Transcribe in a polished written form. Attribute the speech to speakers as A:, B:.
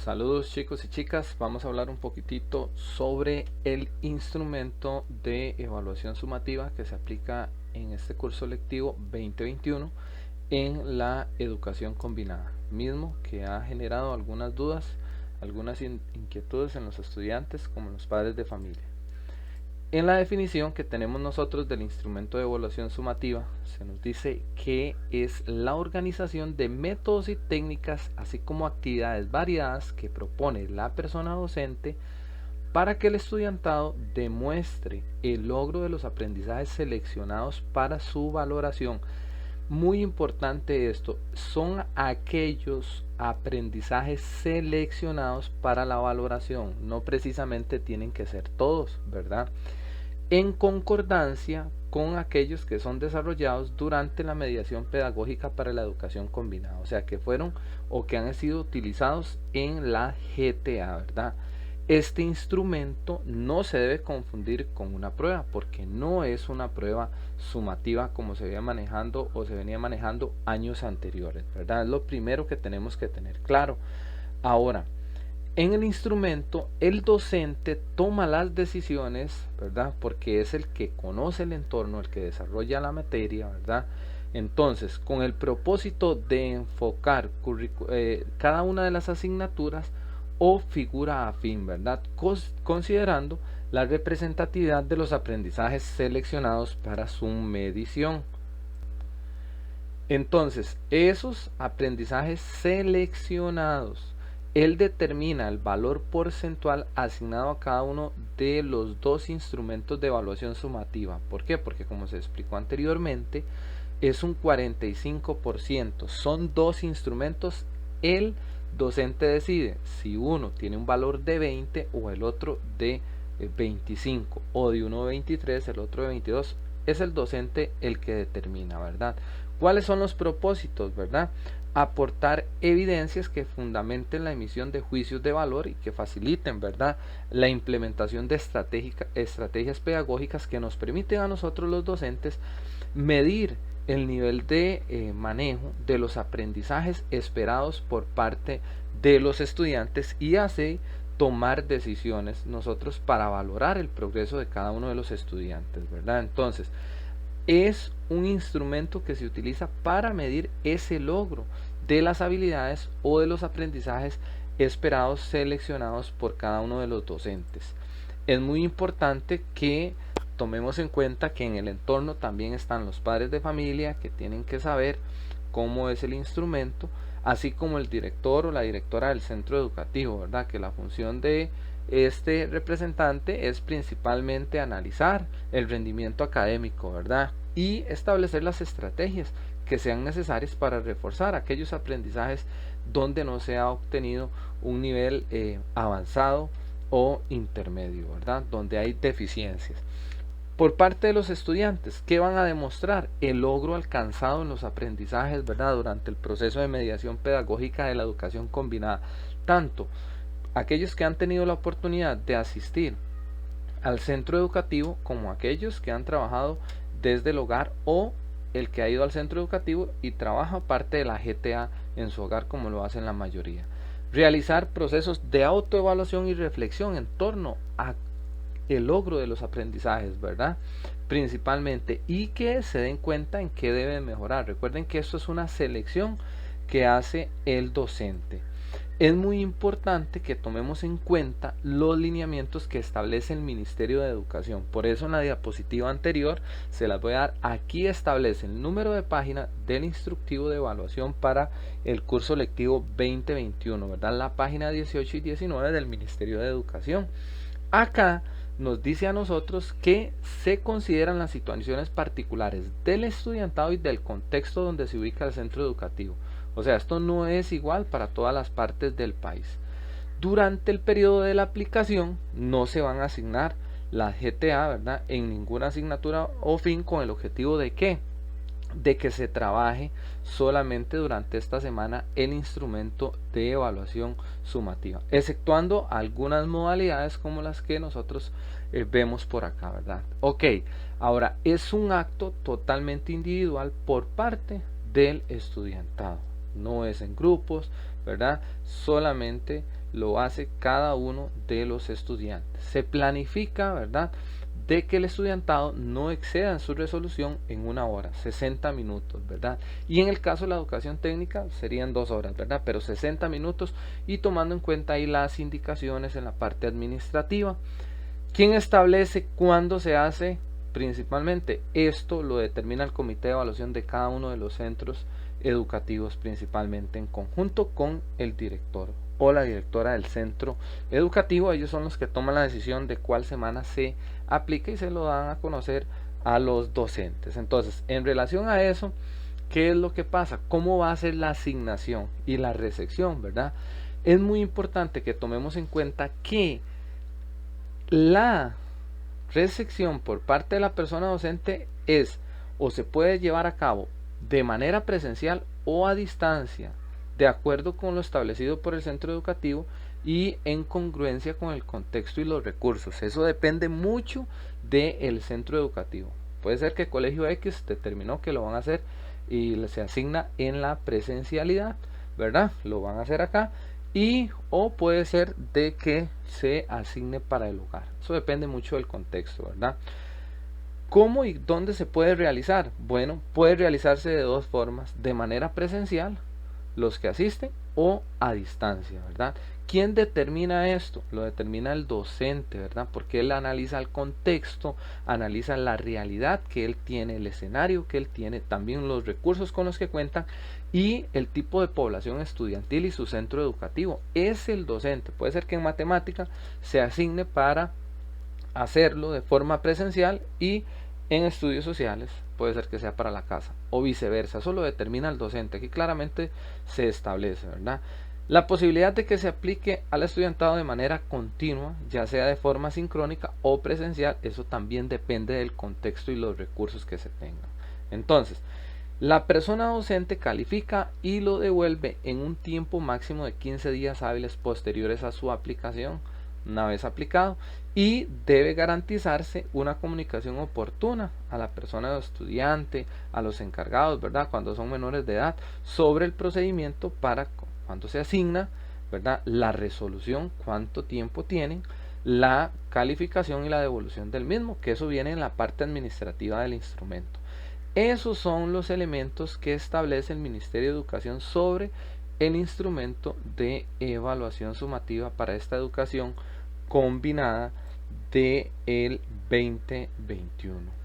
A: Saludos chicos y chicas, vamos a hablar un poquitito sobre el instrumento de evaluación sumativa que se aplica en este curso lectivo 2021 en la educación combinada, mismo que ha generado algunas dudas, algunas inquietudes en los estudiantes como en los padres de familia. En la definición que tenemos nosotros del instrumento de evaluación sumativa, se nos dice que es la organización de métodos y técnicas, así como actividades variadas que propone la persona docente para que el estudiantado demuestre el logro de los aprendizajes seleccionados para su valoración. Muy importante esto, son aquellos aprendizajes seleccionados para la valoración, no precisamente tienen que ser todos, ¿verdad? En concordancia con aquellos que son desarrollados durante la mediación pedagógica para la educación combinada, o sea que fueron o que han sido utilizados en la GTA, ¿verdad? Este instrumento no se debe confundir con una prueba porque no es una prueba sumativa como se venía manejando o se venía manejando años anteriores, ¿verdad? Es lo primero que tenemos que tener claro. Ahora, en el instrumento, el docente toma las decisiones, ¿verdad? Porque es el que conoce el entorno, el que desarrolla la materia, ¿verdad? Entonces, con el propósito de enfocar cada una de las asignaturas o figura afín, ¿verdad? Considerando la representatividad de los aprendizajes seleccionados para su medición. Entonces, esos aprendizajes seleccionados, él determina el valor porcentual asignado a cada uno de los dos instrumentos de evaluación sumativa. ¿Por qué? Porque como se explicó anteriormente, es un 45%. Son dos instrumentos. El docente decide si uno tiene un valor de 20 o el otro de 25, o de uno de 23, el otro de 22. Es el docente el que determina, ¿verdad? ¿Cuáles son los propósitos, verdad? Aportar evidencias que fundamenten la emisión de juicios de valor y que faciliten, ¿verdad?, la implementación de estrategias pedagógicas que nos permiten a nosotros los docentes medir el nivel de manejo de los aprendizajes esperados por parte de los estudiantes y así tomar decisiones nosotros para valorar el progreso de cada uno de los estudiantes, ¿verdad? Entonces, es un instrumento que se utiliza para medir ese logro de las habilidades o de los aprendizajes esperados seleccionados por cada uno de los docentes. Es muy importante que tomemos en cuenta que en el entorno también están los padres de familia que tienen que saber cómo es el instrumento, así como el director o la directora del centro educativo, ¿verdad? Que la función de este representante es principalmente analizar el rendimiento académico, ¿verdad? Y establecer las estrategias que sean necesarias para reforzar aquellos aprendizajes donde no se ha obtenido un nivel avanzado o intermedio, ¿verdad? Donde hay deficiencias. Por parte de los estudiantes, ¿qué van a demostrar? El logro alcanzado en los aprendizajes, ¿verdad?, durante el proceso de mediación pedagógica de la educación combinada. Tanto aquellos que han tenido la oportunidad de asistir al centro educativo como aquellos que han trabajado desde el hogar o el que ha ido al centro educativo y trabaja parte de la GTA en su hogar como lo hacen la mayoría. Realizar procesos de autoevaluación y reflexión en torno a el logro de los aprendizajes, ¿verdad? Principalmente, y que se den cuenta en qué deben mejorar. Recuerden que esto es una selección que hace el docente. Es muy importante que tomemos en cuenta los lineamientos que establece el Ministerio de Educación. Por eso en la diapositiva anterior se las voy a dar. Aquí establece el número de página del instructivo de evaluación para el curso lectivo 2021, ¿verdad? La página 18 y 19 del Ministerio de Educación. Acá nos dice a nosotros que se consideran las situaciones particulares del estudiantado y del contexto donde se ubica el centro educativo. O sea, esto no es igual para todas las partes del país. Durante el periodo de la aplicación no se van a asignar las GTA, ¿verdad?, en ninguna asignatura o fin con el objetivo de ¿qué? De que se trabaje solamente durante esta semana el instrumento de evaluación sumativa, exceptuando algunas modalidades como las que nosotros vemos por acá, ¿verdad? Ok, ahora es un acto totalmente individual por parte del estudiantado, no es en grupos, ¿verdad? Solamente lo hace cada uno de los estudiantes. Se planifica, ¿verdad?, de que el estudiantado no exceda en su resolución en 1 hora, 60 minutos, ¿verdad? Y en el caso de la educación técnica serían 2 horas, ¿verdad? Pero 60 minutos, y tomando en cuenta ahí las indicaciones en la parte administrativa. ¿Quién establece cuándo se hace? Principalmente esto lo determina el comité de evaluación de cada uno de los centros educativos, principalmente en conjunto con el director o la directora del centro educativo. Ellos son los que toman la decisión de cuál semana se aplica y se lo dan a conocer a los docentes. Entonces, en relación a eso, ¿qué es lo que pasa? ¿Cómo va a ser la asignación y la recepción, verdad? Es muy importante que tomemos en cuenta que la recepción por parte de la persona docente es o se puede llevar a cabo de manera presencial o a distancia, de acuerdo con lo establecido por el centro educativo y en congruencia con el contexto y los recursos. Eso depende mucho del centro educativo. Puede ser que el colegio X determinó que lo van a hacer y se asigna en la presencialidad, ¿verdad? Lo van a hacer acá. Y o puede ser de que se asigne para el hogar. Eso depende mucho del contexto, ¿verdad? ¿Cómo y dónde se puede realizar? Bueno, puede realizarse de dos formas: de manera presencial, los que asisten, o a distancia, ¿verdad? ¿Quién determina esto? Lo determina el docente, ¿verdad? Porque él analiza el contexto, analiza la realidad que él tiene, el escenario que él tiene, también los recursos con los que cuentan y el tipo de población estudiantil y su centro educativo. Es el docente. Puede ser que en matemática se asigne para hacerlo de forma presencial y en estudios sociales puede ser que sea para la casa o viceversa. Eso lo determina el docente. Aquí claramente se establece, ¿verdad? La posibilidad de que se aplique al estudiantado de manera continua, ya sea de forma sincrónica o presencial, eso también depende del contexto y los recursos que se tengan. Entonces, la persona docente califica y lo devuelve en un tiempo máximo de 15 días hábiles posteriores a su aplicación, una vez aplicado, y debe garantizarse una comunicación oportuna a la persona estudiante, a los encargados, ¿verdad?, cuando son menores de edad, sobre el procedimiento para cuando se asigna, ¿verdad?, la resolución, cuánto tiempo tienen, la calificación y la devolución del mismo, que eso viene en la parte administrativa del instrumento. Esos son los elementos que establece el Ministerio de Educación sobre el instrumento de evaluación sumativa para esta educación combinada del 2021.